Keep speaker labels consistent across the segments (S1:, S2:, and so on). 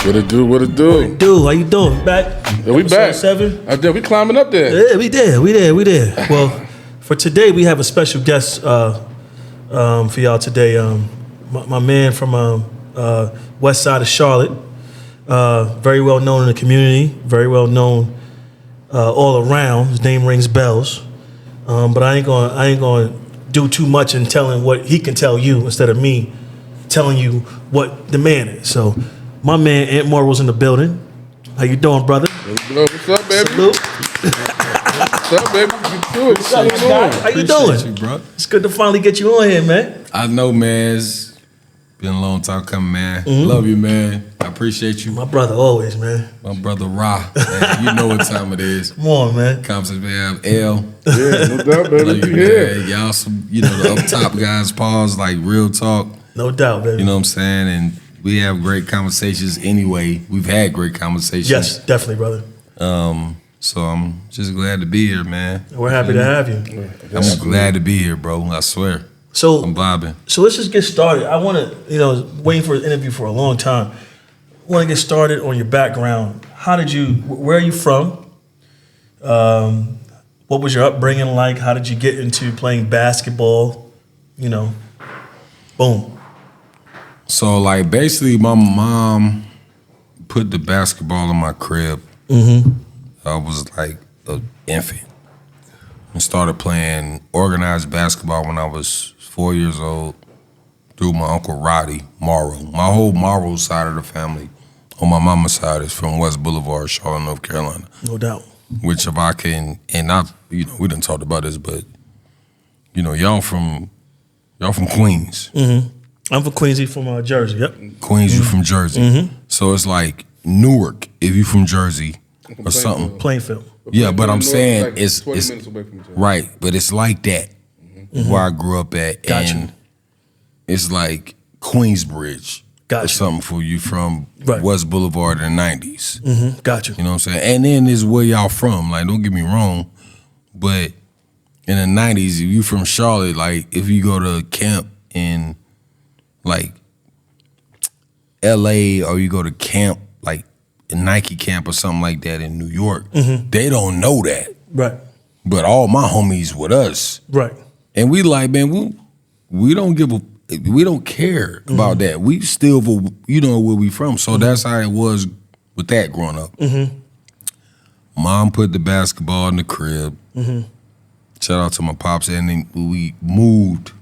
S1: What it do? What it do?
S2: What it do? How you doing? Back?
S1: Yeah, we back.
S2: 7?
S1: We climbing up there.
S2: Yeah, we there. Well, for today we have a special guest for y'all today. My man from west side of Charlotte, very well known in the community, very well known all around. His name rings bells, but I ain't gonna do too much in telling what he can tell you instead of me telling you what the man is. So, my man Anthony Morrow was in the building. How you doing, brother?
S1: What's up, baby?
S2: Salute.
S1: What's up, baby?
S2: How you doing?
S3: You, bro.
S2: It's good to finally get you on here, man.
S3: I know, man. It's been a long time coming, man. Love you, man. I appreciate you.
S2: My brother always, man.
S3: My brother Ra. Man, you know what time it is.
S2: Come on, man.
S3: Conference we have L.
S1: Yeah, no doubt, baby.
S3: Love you, man. Y'all some, the up top guys, pause, like real talk.
S2: No doubt, baby.
S3: You know what I'm saying? And we have great conversations anyway. We've had great conversations.
S2: Yes, definitely, brother.
S3: So I'm just glad to be here, man.
S2: We're happy to have you.
S3: I'm glad to be here, bro. I swear.
S2: So
S3: I'm vibing.
S2: So let's just get started. I want to, waiting for an interview for a long time. I want to get started on your background. Where are you from? What was your upbringing like? How did you get into playing basketball? Boom.
S3: So, like, basically, my mom put the basketball in my crib. I was like an infant and started playing organized basketball when I was 4 years old through my uncle Roddy Morrow. My whole Morrow side of the family on my mama's side is from West Boulevard, Charlotte, North Carolina.
S2: No doubt.
S3: Which if I can, and I, we didn't talk about this, but y'all from Queens.
S2: I'm from Queens, he's from Jersey. Yep.
S3: Queens, you from Jersey. So it's like Newark if you from Jersey or something.
S2: Plainfield.
S3: Yeah, but I'm saying
S1: like
S3: it's
S1: 20 minutes away from each other.
S3: Right, but it's like that where I grew up at,
S2: Gotcha.
S3: and it's like Queensbridge or
S2: Gotcha.
S3: something for you from
S2: Right.
S3: West Boulevard in the 90s.
S2: Gotcha.
S3: You know what I'm saying? And then is where y'all from. Like, don't get me wrong, but in the 90s, if you from Charlotte, like if you go to camp in like LA or you go to camp like a Nike camp or something like that in New York, they don't know that.
S2: Right.
S3: But all my homies with us,
S2: Right.
S3: and we like, man, we don't care about that. We still, where we from. So that's how it was with that growing up. Mom put the basketball in the crib. Shout out to my pops, and then we moved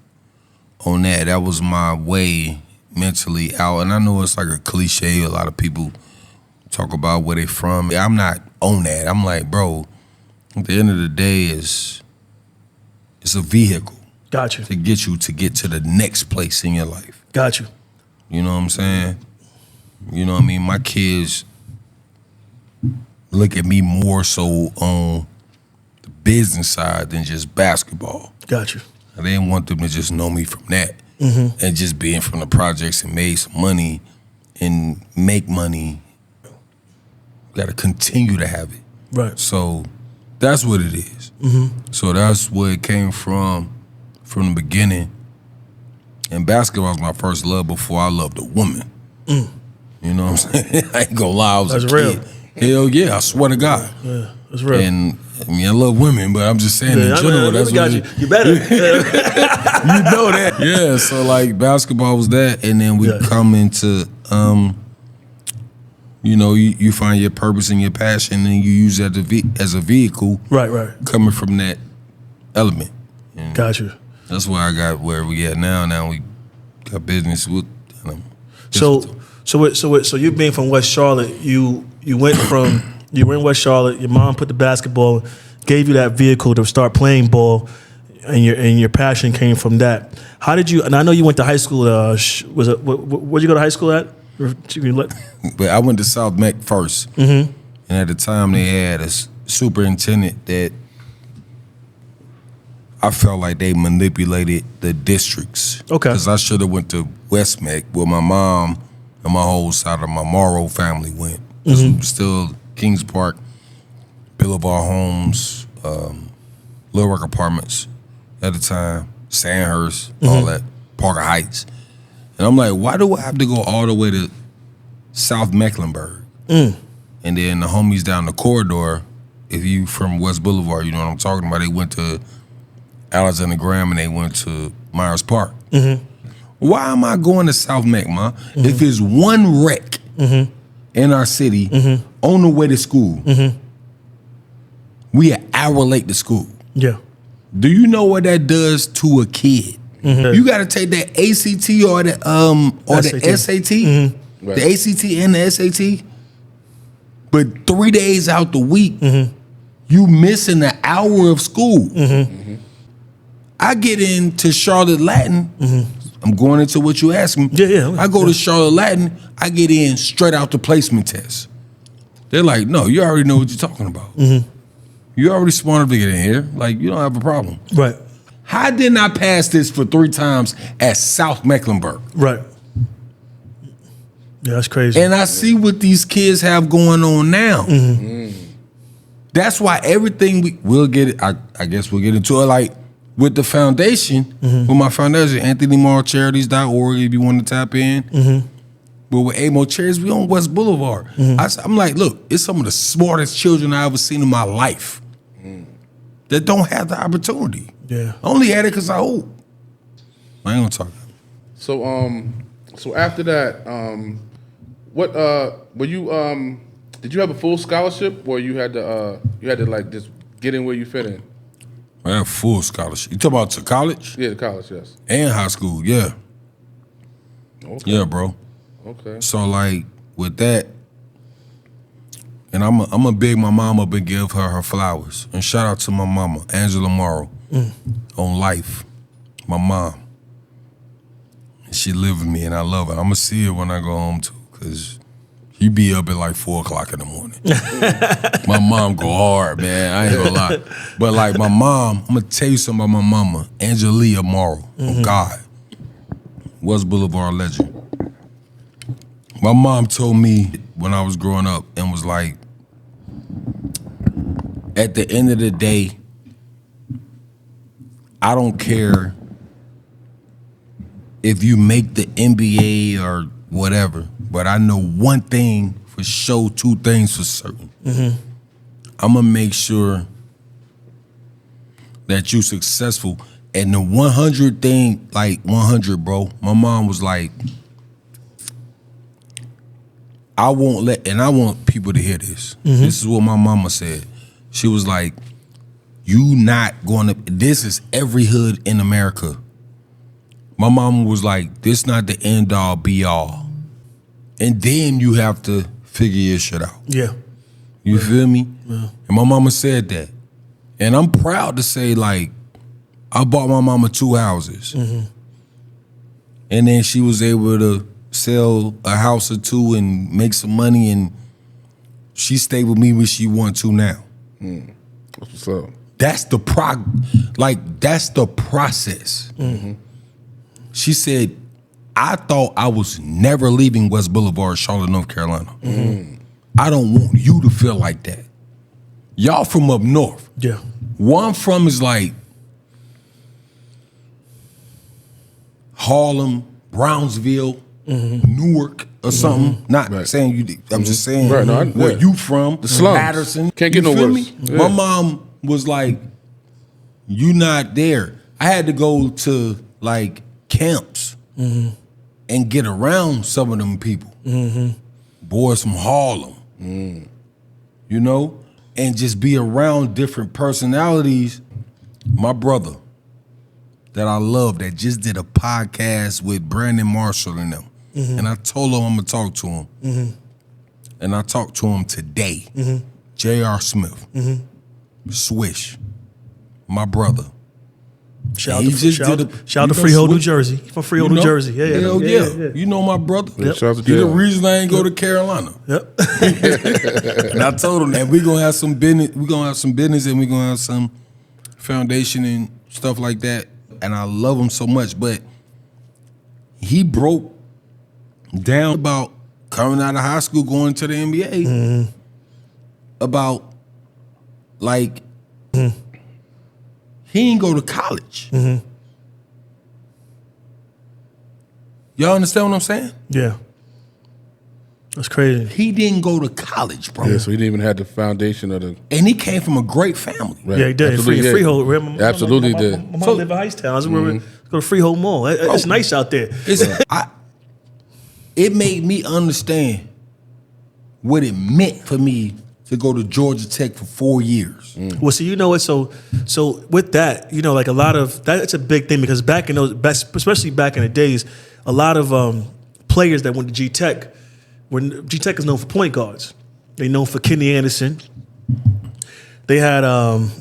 S3: on that. That was my way mentally out. And I know it's like a cliche. A lot of people talk about where they from. I'm not on that. I'm like, bro, at the end of the day, it's a vehicle.
S2: Gotcha.
S3: To get to the next place in your life.
S2: Gotcha.
S3: You know what I'm saying? You know what I mean? My kids look at me more so on the business side than just basketball.
S2: Gotcha.
S3: I didn't want them to just know me from that. And just being from the projects and made some money and make money. Got to continue to have it.
S2: Right.
S3: So that's what it is. So that's where it came from the beginning. And basketball was my first love before I loved a woman. You know what I'm saying? I ain't gonna lie, I was
S2: That's
S3: a
S2: real.
S3: kid. Hell yeah, I swear to God.
S2: Yeah, that's real.
S3: And I mean, I love women, but I'm just saying in general, that's
S2: got
S3: what
S2: you. You better.
S3: you know that. Yeah, so like basketball was that, and then we come into, you find your purpose and your passion, and you use that as a vehicle.
S2: Right.
S3: Coming from that element. And
S2: Gotcha.
S3: that's why I got where we at now. Now we got business with.
S2: So you being from West Charlotte, you were in West Charlotte. Your mom put the basketball, gave you that vehicle to start playing ball, and your passion came from that. How did you? And I know you went to high school. Where'd you go to high school at?
S3: But I went to South Meck first, and at the time they had a superintendent that I felt like they manipulated the districts. Okay, because I should have went to West Meck where my mom and my whole side of my Morrow family went. Because we were still Kings Park, Boulevard Homes, Little Rock Apartments at the time, Sandhurst, all that, Parker Heights. And I'm like, why do I have to go all the way to South Mecklenburg. And then the homies down the corridor, if you from West Boulevard, you know what I'm talking about, they went to Alexander Graham and they went to Myers Park. Why am I going to South Meck, ma? If it's one wreck in our city on the way to school, we an hour late to school.
S2: Yeah.
S3: Do you know what that does to a kid? You got to take that ACT or the SAT,
S1: Right.
S3: the ACT and the SAT. But 3 days out the week, you missing an hour of school. I get into Charlotte Latin. I'm going into what you asked me.
S2: Yeah.
S3: I go to Charlotte Latin. I get in straight out the placement test. They're like, no, you already know what you're talking about. You already smart enough to get in here. Like, you don't have a problem.
S2: Right.
S3: How didn't I pass this for 3 times at South Mecklenburg?
S2: Right. Yeah, that's crazy.
S3: And I see what these kids have going on now. That's why everything we'll get it. I guess we'll get into it. Like with the foundation, with my foundation, Anthony Morrow Charities.org, if you want to tap in. But with AMO Charities, we on West Boulevard. I'm like, look, it's some of the smartest children I ever seen in my life that don't have the opportunity.
S2: Yeah.
S3: I only had it because I hope. I ain't gonna talk.
S1: So after that, what were you did you have a full scholarship or you had to like just get in where you fit in?
S3: I have full scholarship. You talk about to college?
S1: Yeah, to college, yes.
S3: And high school, yeah.
S1: Okay.
S3: Yeah, bro.
S1: Okay.
S3: So like with that, and I'm a big my mom up and give her flowers. And shout out to my mama, Angela Morrow, on life. My mom. She lived with me and I love her. I'm gonna see her when I go home too, cause you be up at like 4 o'clock in the morning. My mom go hard, man. I ain't gonna lie. But like my mom, I'm gonna tell you something about my mama, Angelia Morrow. Oh God. West Boulevard legend. My mom told me when I was growing up and was like, at the end of the day, I don't care if you make the NBA or whatever, but I know one thing for sure, 2 things for certain. I'm gonna make sure that you successful. And the 100 thing, like 100, bro, my mom was like, I won't let, and I want people to hear this. This is what my mama said. She was like, you not gonna, this is every hood in America. My mama was like, this not the end all be all. And then you have to figure your shit out.
S2: Yeah.
S3: You feel me? Yeah. And my mama said that. And I'm proud to say, like, I bought my mama 2 houses. And then she was able to sell a house or 2 and make some money, and she stayed with me when she want to now.
S1: That's what's up.
S3: That's the that's the process. She said, I thought I was never leaving West Boulevard, Charlotte, North Carolina. I don't want you to feel like that. Y'all from up north.
S2: Yeah.
S3: Where I'm from is like Harlem, Brownsville, Newark or something. Not saying you, I'm just saying where you from. The
S1: slums.
S3: Patterson.
S1: Can't get
S3: You
S1: no
S3: feel
S1: worse.
S3: me?
S1: Yeah.
S3: My mom was like, you not there. I had to go to like camps and get around some of them people. Boys from Harlem. You know? And just be around different personalities. My brother that I love that just did a podcast with Brandon Marshall and them. And I told him I'm gonna talk to him. And I talked to him today. J.R. Smith. Swish. My brother.
S2: Shout
S3: He
S2: out
S3: just
S2: to,
S3: did a-
S2: shout out
S3: you
S2: to
S3: know,
S2: Freehold, New
S3: Swish-
S2: Jersey. From Freehold,
S3: You
S2: New
S3: know?
S2: Jersey. Yeah.
S3: Hell yeah. You know my brother.
S1: Shout out to
S3: He the
S1: J.R.
S3: reason I ain't go to Carolina.
S2: Yep.
S3: And I told him that we gonna have some business. We gonna have some business, and we gonna have some foundation and stuff like that. And I love him so much, but he broke down about coming out of high school, going to the NBA. About like he ain't go to college. Y'all understand what I'm saying?
S2: Yeah. That's crazy.
S3: He didn't go to college, bro.
S1: Yeah, so he didn't even have the foundation of the.
S3: And he came from a great family.
S1: Right.
S2: Yeah, he did.
S1: Absolutely,
S2: Freehold. Right?
S1: Absolutely
S2: my,
S1: did.
S2: My mom lived in Hightstown. I was go to Freehold Mall. It's nice out there.
S3: It made me understand what it meant for me to go to Georgia Tech for 4 years.
S2: Well, see, you know what? So with that, you know, like a lot of that's a big thing because back in those, especially back in the days, a lot of players that went to G Tech, when G Tech is known for point guards, they known for Kenny Anderson. They had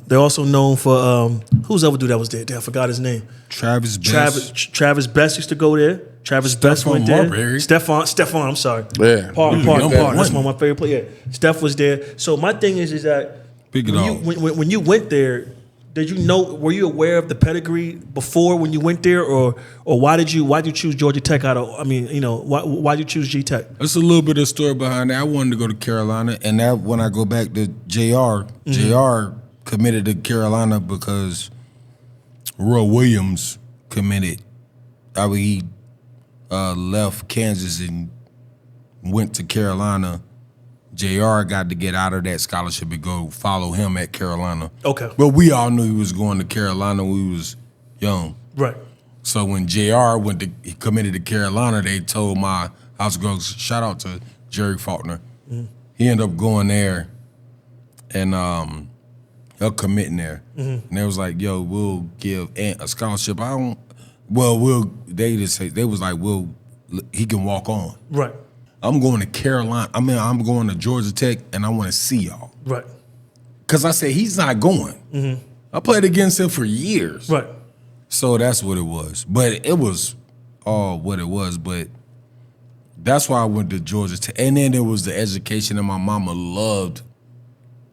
S2: they're also known for who's the other dude that was there? I forgot his name.
S3: Travis Best.
S2: Travis Best used to go there. Travis Best went there.
S3: Marbury.
S2: Stephon, I'm sorry.
S1: Yeah.
S2: Park.
S3: Young
S2: That's one of my favorite players. Yeah. Steph was there. So my thing is that when you went there, did you know? Were you aware of the pedigree before when you went there, or why did you choose Georgia Tech out of? I mean, you know, why did you choose G Tech?
S3: There's a little bit of story behind that. I wanted to go to Carolina, and that when I go back to JR, JR committed to Carolina because Roy Williams committed. He left Kansas and went to Carolina. JR got to get out of that scholarship and go follow him at Carolina.
S2: Okay.
S3: But we all knew he was going to Carolina when we was young.
S2: Right.
S3: So when JR he committed to Carolina, they told my house girls, shout out to Jerry Faulkner. He ended up going there and committing there. And they was like, yo, we'll give Ant a scholarship. He can walk on.
S2: Right.
S3: I'm going to Carolina. I'm going to Georgia Tech, and I want to see y'all.
S2: Right.
S3: Because I said, he's not going. I played against him for years.
S2: Right.
S3: So that's what it was. But it was all what it was. But that's why I went to Georgia Tech. And then there was the education, and my mama loved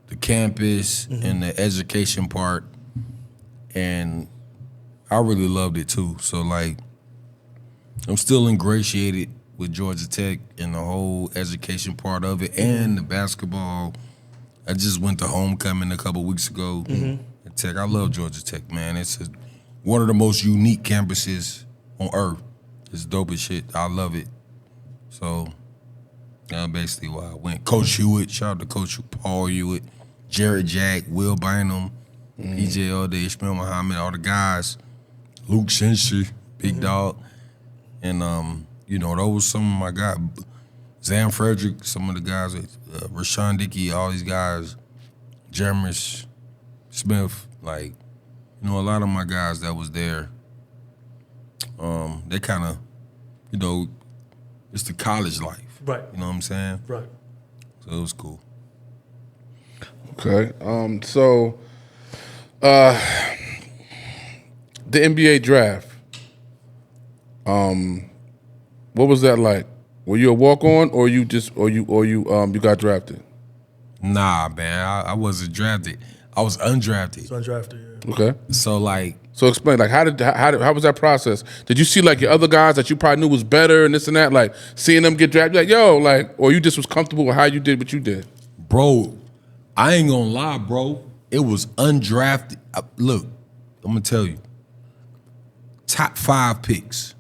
S3: the campus and the education part. And I really loved it too. So, like, I'm still ingratiated with Georgia Tech and the whole education part of it and the basketball. I just went to homecoming a couple weeks ago at Tech. I love Georgia Tech, man. It's one of the most unique campuses on earth. It's dope as shit. I love it. So that's basically why I went. Coach Hewitt, shout out to Coach Paul Hewitt, Jared Jack, Will Bynum, EJ Alday, Ishmael Muhammad, all the guys, Luke Shinshi, Big Dog. And, you know, those were some of my guys. Zan Frederick, some of the guys, Rashawn Dickey, all these guys, Jeremy Smith, like, you know, a lot of my guys that was there, they kind of, you know, it's the college life.
S2: Right.
S3: You know what I'm saying?
S2: Right.
S3: So it was cool.
S1: Okay. The NBA draft. What was that like? Were you a walk-on, or you got drafted?
S3: Nah, man, I wasn't drafted. I was undrafted.
S2: It's undrafted, yeah.
S1: Okay.
S3: So
S1: Explain, like, how was that process? Did you see like your other guys that you probably knew was better and this and that, like seeing them get drafted, like, yo, like, or you just was comfortable with how you did what you did?
S3: Bro, I ain't gonna lie, bro. It was undrafted. Look, I'm gonna tell you. Top 5 picks.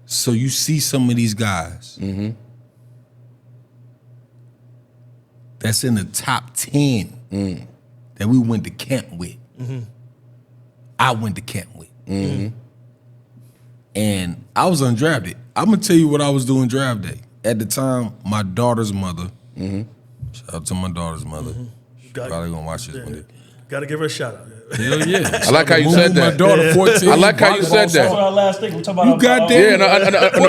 S3: So you see some of these guys that's in the top 10 that we went to camp with. I went to camp with. And I was undrafted. I'm gonna tell you what I was doing draft day. At the time, my daughter's mother, shout out to my daughter's mother. She's probably gonna watch this one day.
S2: Gotta give her a shout out.
S3: Hell yeah.
S1: I like how you said that.
S3: My daughter, 14.
S1: I like how you said that.
S2: Our last thing, we talking about.
S3: You goddamn.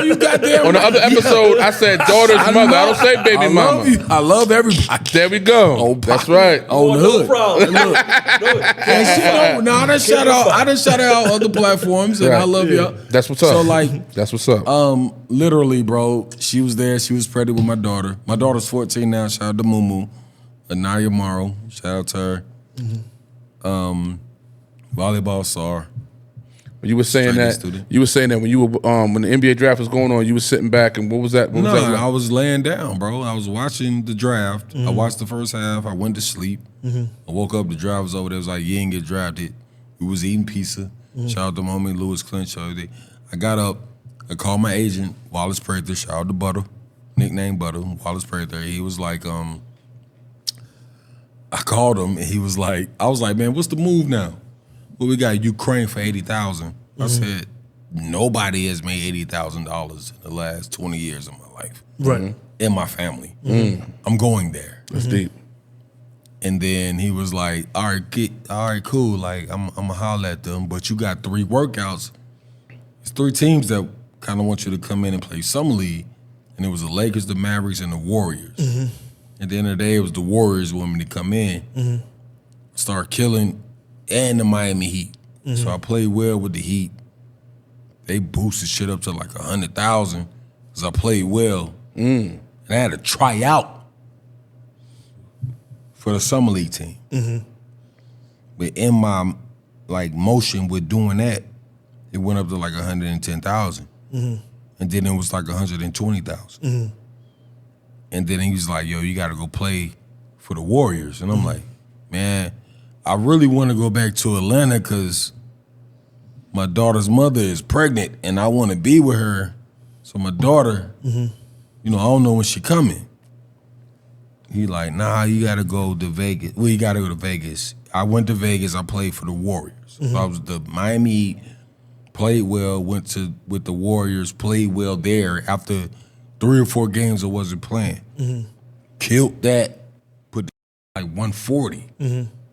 S3: You goddamn.
S1: On the other episode, I said daughter's mother. I don't say baby mama.
S3: I love everybody.
S1: There we go.
S3: Oh,
S1: that's right.
S3: On the hood.
S2: Look.
S3: And she don't. No, I done shout out other platforms, and
S1: Right.
S3: I love y'all.
S1: That's what's up.
S3: So like,
S1: that's what's up.
S3: literally, bro, she was there. She was pregnant with my daughter. My daughter's 14 now. Shout out to Mumu, Anthony Morrow. Shout out to her. Volleyball star.
S1: You were saying
S3: Straight
S1: that.
S3: student.
S1: You were saying that when you were when the NBA draft was going on, you were sitting back, and what was that? What was that?
S3: I was laying down, bro. I was watching the draft. I watched the first half. I went to sleep. I woke up. The draft was over there. It was like, you didn't get drafted. We was eating pizza. Shout out to my homie Louis Clinch. I got up. I called my agent, Wallace Prather, shout out to Butter, nickname Butter, Wallace Prather. He was like, I called him and he was like, I was like, man, what's the move now? Well, we got Ukraine for $80,000. I said, nobody has made $80,000 in the last 20 years of my life.
S2: Right.
S3: In my family. I'm going there.
S1: That's deep.
S3: And then he was like, all right, cool. Like, I'm gonna holler at them, but you got 3 workouts. It's 3 teams that kind of want you to come in and play summer league. And it was the Lakers, the Mavericks, and the Warriors. At the end of the day, it was the Warriors wanting me to come in, start killing, and the Miami Heat. So I played well with the Heat. They boosted shit up to like 100,000 because I played well. And I had to try out for the summer league team. But in my like motion with doing that, it went up to like 110,000. And then it was like 120,000. And then he was like, yo, you got to go play for the Warriors. And I'm like, man, I really want to go back to Atlanta because my daughter's mother is pregnant and I want to be with her. So my daughter, you know, I don't know when she coming. He like, nah, you got to go to Vegas. Well, you got to go to Vegas. I went to Vegas. I played for the Warriors. So I was the Miami Heat, played well, went to with the Warriors, played well there. After 3 or 4 games I wasn't playing. Killed that, put like 140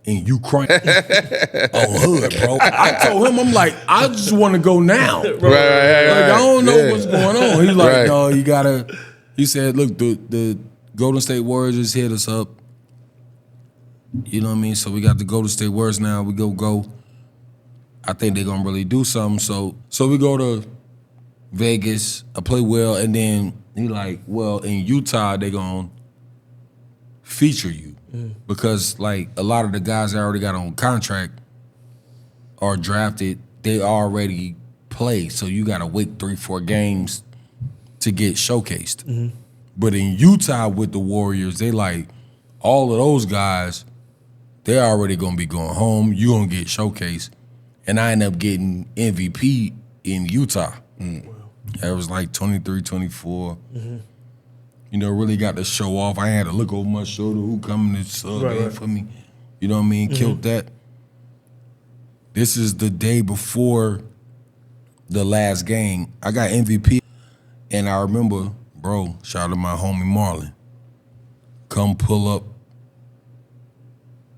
S3: in Ukraine on hood, bro. I told him, I'm like, I just want to go now.
S1: Right.
S3: Like, I don't know what's going on. He's like,
S1: Right.
S3: no, you gotta. He said, look, the Golden State Warriors just hit us up. You know what I mean? So we got the Golden State Warriors now. We go. I think they're gonna really do something. So we go to Vegas. I play well, and then he like, well, in Utah they gonna feature you because like a lot of the guys that already got on contract are drafted. They already play, so you gotta wait 3-4 games to get showcased. But in Utah with the Warriors, they like all of those guys. They're already gonna be going home. You gonna get showcased, and I end up getting MVP in Utah. It was like 23, 24. You know, really got to show off. I had to look over my shoulder, who coming to sub in for me. You know what I mean? Killed that. This is the day before the last game. I got MVP, and I remember, bro, shout out to my homie Marlon. Come pull up.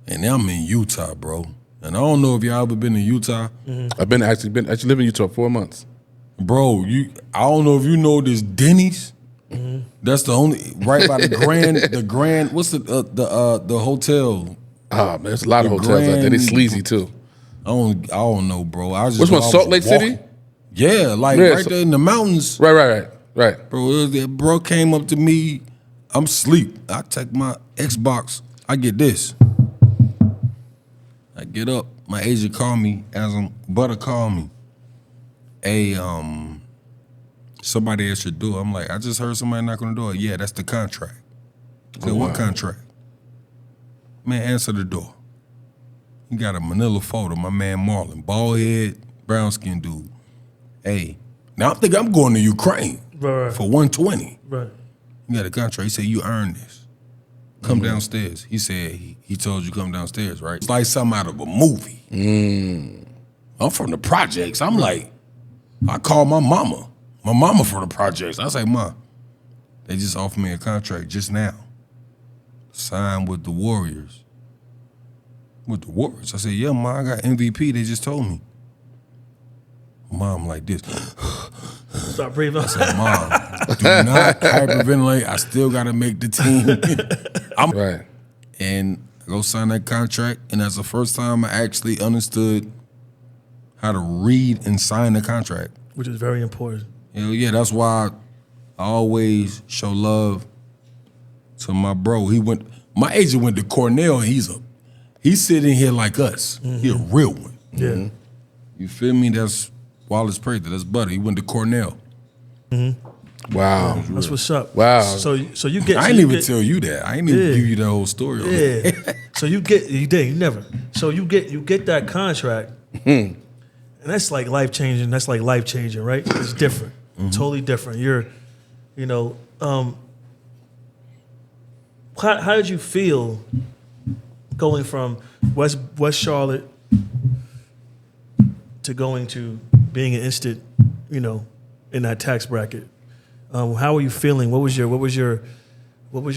S3: And I'm in Utah, bro. And I don't know if y'all ever been to Utah.
S1: I've been actually living in Utah 4 months.
S3: Bro, I don't know if you know this Denny's. That's the only right by the Grand. What's the hotel?
S1: Ah, man, there's a lot of hotels out there. They sleazy too.
S3: I don't know, bro. I just
S1: Which
S3: know
S1: one?
S3: I
S1: Salt
S3: was
S1: Lake City?
S3: walking. Yeah, like
S1: Yeah,
S3: right there in the mountains.
S1: Right.
S3: Bro, bro came up to me. I'm asleep. I take my Xbox. I get this. I get up. My agent called me Butter called me. Hey, somebody at your door. I'm like, I just heard somebody knock on the door. Yeah, that's the contract. I said, what contract? Man, answer the door. He got a manila folder, my man Marlon. Bald head, brown skin dude. Hey, now I'm thinking I'm going to Ukraine
S2: Right.
S3: for 120.
S2: Right.
S3: You got a contract. He said, you earned this. Come downstairs. He said, he told you come downstairs, right? It's like something out of a movie. I'm from the projects. I'm like, I called my mama. My mama from the projects. I say, Ma, they just offered me a contract just now. Signed with the Warriors. With the Warriors. I said, yeah, Ma, I got MVP. They just told me. Mom like this.
S2: Stop breathing.
S3: I said, Mom, do not hyperventilate. I still got to make the team.
S1: Right.
S3: And I go sign that contract, and that's the first time I actually understood how to read and sign the contract.
S2: Which is very important.
S3: Hell yeah, that's why I always show love to my bro. My agent went to Cornell, and he's sitting here like us. He a real one.
S2: Yeah.
S3: You feel me? That's Wallace Prather. That's Buddy. He went to Cornell.
S1: Wow.
S2: That's what's up.
S1: Wow.
S2: So you get.
S3: I
S2: so
S3: ain't
S2: you
S3: even
S2: get-
S3: tell you that. I ain't even
S2: Yeah.
S3: give you the whole story.
S2: Yeah. So you never. So you get that contract, and that's like life changing. That's like life changing, right? It's different. Totally different. You're, you know, how did you feel going from West Charlotte to going to being an instant, you know, in that tax bracket? How were you feeling? What was your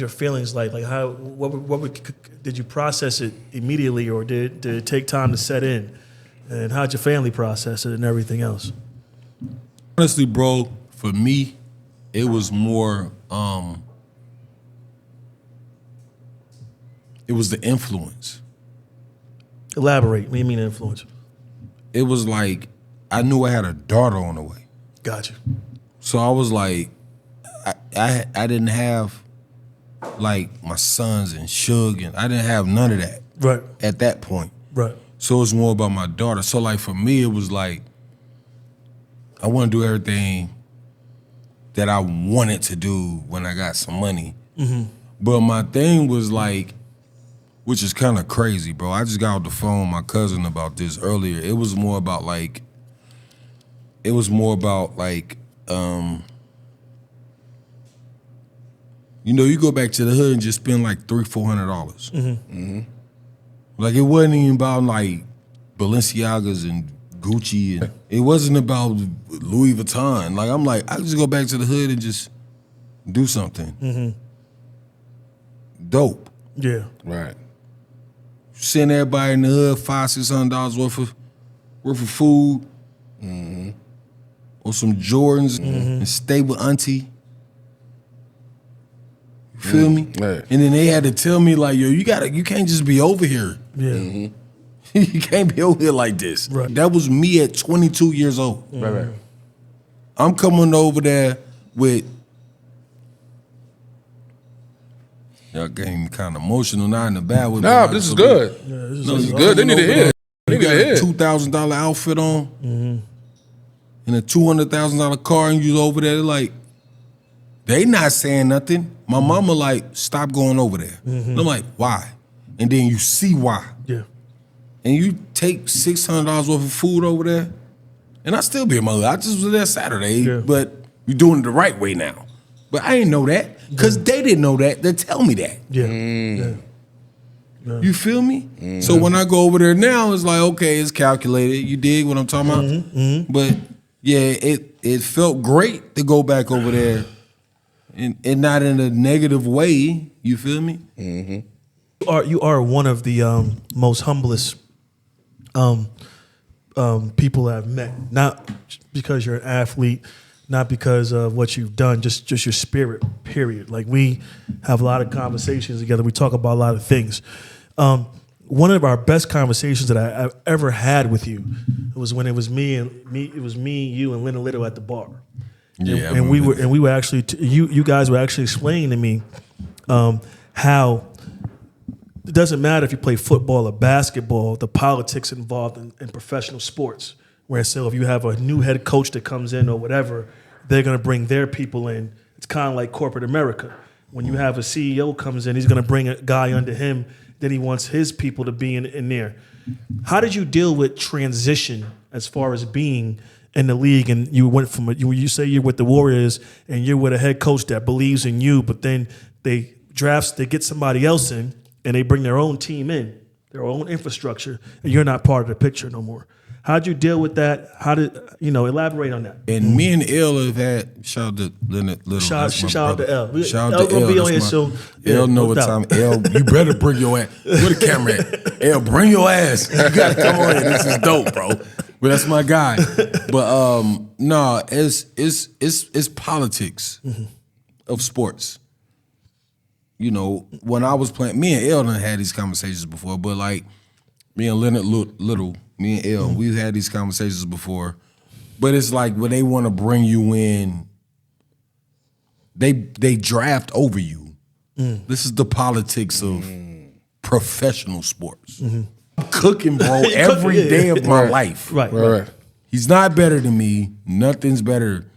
S2: feelings like? Like did you process it immediately, or did it take time to set in? And how'd your family process it and everything else?
S3: Honestly, bro, for me, it was more. It was the influence.
S2: Elaborate. What do you mean influence?
S3: It was like I knew I had a daughter on the way.
S2: Gotcha.
S3: So I was like, I didn't have like my sons and Suge, and I didn't have none of that.
S2: Right.
S3: At that point.
S2: Right.
S3: So it was more about my daughter. So like for me, it was like I want to do everything that I wanted to do when I got some money. Mm-hmm. But my thing was like, which is kind of crazy, bro. I just got off the phone with my cousin about this earlier. It was more about like, you know, you go back to the hood and just spend like $300-400. Mm-hmm. Mm-hmm. Like it wasn't even about like Balenciagas and Gucci, and it wasn't about Louis Vuitton. Like I'm like, I just go back to the hood and just do something. Mm-hmm. Dope.
S2: Yeah.
S1: Right.
S3: Send everybody in the hood $500-600 worth of food, or some Jordans, and stay with auntie. You feel me?
S1: Right.
S3: And then they had to tell me like, yo, you can't just be over here.
S2: Yeah.
S3: Mm-hmm. You can't be over here like this.
S2: Right.
S3: That was me at 22 years old.
S1: Right.
S3: I'm coming over there with. Y'all getting kind of emotional, not in the bad way.
S1: Nah, this is good.
S2: Yeah,
S1: This is good. They need to hear. They
S3: You
S1: need to
S3: got a
S1: hear.
S3: $2,000 outfit on, and a $200,000 car, and you over there like, they not saying nothing. My mama like, stop going over there. And I'm like, why? And then you see why.
S2: Yeah.
S3: And you take $600 worth of food over there, and I still be in my hood. I just was there Saturday, but you're doing it the right way now. But I didn't know that, because they didn't know that. They tell me that.
S2: Yeah. Yeah.
S3: You feel me? So when I go over there now, it's like, okay, it's calculated. You dig what I'm talking about? But yeah, it felt great to go back over there, and not in a negative way. You feel me?
S2: You are one of the most humblest people I've met. Not because you're an athlete, not because of what you've done, just your spirit, period. Like we have a lot of conversations together. We talk about a lot of things. One of our best conversations that I've ever had with you was when it was me, you, and Linda Little at the bar.
S3: Yeah,
S2: and we were actually you guys were actually explaining to me how it doesn't matter if you play football or basketball, the politics involved in professional sports. Where so if you have a new head coach that comes in or whatever, they're going to bring their people in. It's kind of like corporate America. When you have a CEO comes in, he's going to bring a guy under him. Then he wants his people to be in there. How did you deal with transition as far as being in the league? And you went from you say you're with the Warriors and you're with a head coach that believes in you, but then they get somebody else in and they bring their own team in, their own infrastructure, and you're not part of the picture no more. How'd you deal with that? How did elaborate on that?
S3: And me and L have had shout out to Leonard Little.
S2: Shout out to L.
S3: Shout out
S2: L
S3: to
S2: gonna
S3: L.
S2: be on here soon.
S3: L know what time. L, you better bring your ass. Where the camera at? L, bring your ass. You gotta come on here. This is dope, bro. But that's my guy. But no, it's politics of sports. You know, when I was playing, me and L done had these conversations before, but like me and Leonard Little, me and L, we've had these conversations before. But it's like when they want to bring you in, they draft over you. This is the politics of professional sports. I'm cooking, bro, every day of my life.
S2: Right.
S3: He's not better than me. Nothing's better.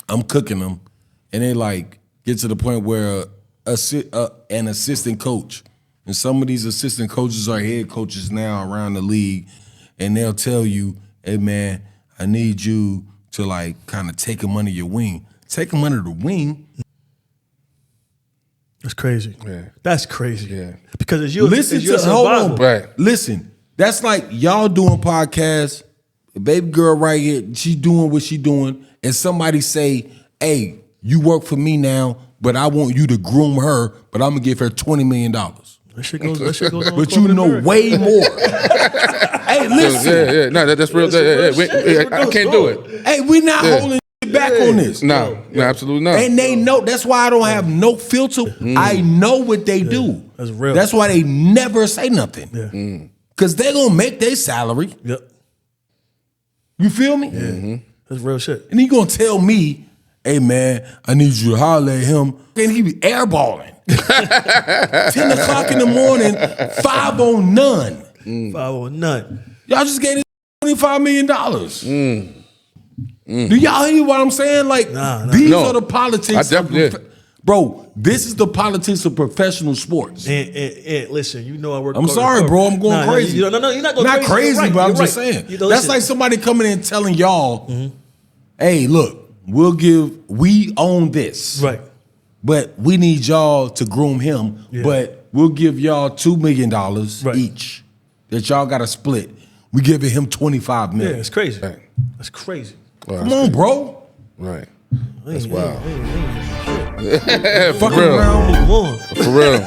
S3: I'm cooking them. And they like get to the point where an assistant coach, and some of these assistant coaches are head coaches now around the league, and they'll tell you, hey man, I need you to like kind of take him under your wing. Take him under the wing.
S2: That's crazy.
S1: Yeah.
S2: That's crazy.
S1: Yeah.
S2: Because it's your
S3: Listen
S2: it's your
S3: to hold
S2: survival.
S3: on,
S1: Right.
S3: Listen, that's like y'all doing podcasts. Baby girl right here, she doing what she doing, and somebody say, "Hey, you work for me now, but I want you to groom her, but I'm gonna give her $20 million."
S2: That shit goes on.
S3: But you know way more. Hey, listen.
S1: Yeah. No, that's real. I can't do it.
S3: Hey, we not holding back on this.
S1: No, absolutely not.
S3: And they know. That's why I don't have no filter. I know what they do.
S2: That's real.
S3: That's why they never say nothing.
S2: Yeah.
S3: Because they're going to make their salary.
S2: Yep.
S3: You feel me?
S2: Yeah. That's real shit.
S3: And he going to tell me, hey, man, I need you to holler at him. And he be airballing. 10 o'clock in the morning, 5 on none.
S2: 5 on none.
S3: Y'all just gave him $25 million. Do y'all hear what I'm saying? Like, these are the politics.
S1: I definitely did.
S3: Bro, this is the politics of professional sports.
S2: And listen, you know I work.
S3: I'm sorry, bro. I'm going crazy.
S2: No, you're not going
S3: Not
S2: crazy.
S3: crazy,
S2: Right.
S3: but I'm
S2: You're
S3: just
S2: right.
S3: saying.
S2: You know,
S3: That's
S2: listen.
S3: like somebody coming in and telling y'all, hey, look, we own this.
S2: Right.
S3: But we need y'all to groom him.
S2: Yeah.
S3: But we'll give y'all $2 million each that y'all got to split. We giving him $25 million.
S2: Yeah, it's crazy.
S1: Right.
S2: That's crazy.
S1: Well,
S3: Come on, bro.
S1: Right. That's wild.
S2: Ain't
S1: For
S3: Fucking
S1: real.
S3: around.
S2: move on.
S1: For real.